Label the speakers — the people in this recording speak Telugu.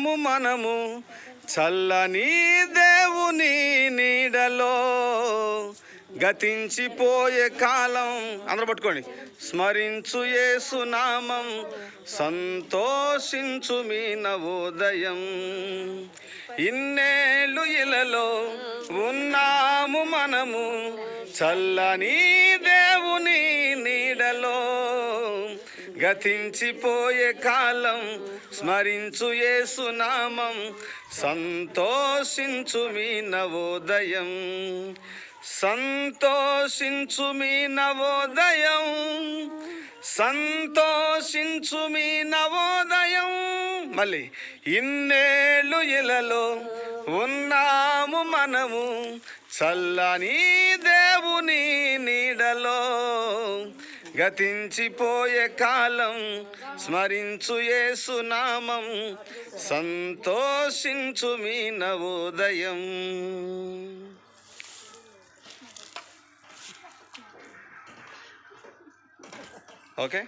Speaker 1: ఉన్నాము మనము చల్లని దేవుని నీడలో. గతించిపోయే కాలం అందరూ పట్టుకోండి. స్మరించు యేసు నామం, సంతోషించు మీ నవోదయం. ఇన్నేళ్ళు ఇలలో ఉన్నాము మనము చల్లని దేవుని నీడలో. గతించిపోయే కాలం స్మరించు యేసు నామం, సంతోషించు మీ నవోదయం. సంతోషించు మీ నవోదయం, సంతోషించు మీ నవోదయం. మళ్ళీ ఇన్నేళ్ళు ఇలలో ఉన్నాము మనము చల్లని దేవుని నీడలో. గతించిపోయే కాలం స్మరించు యేసు నామం, సంతోషించు మీ నవోదయం. ఓకే.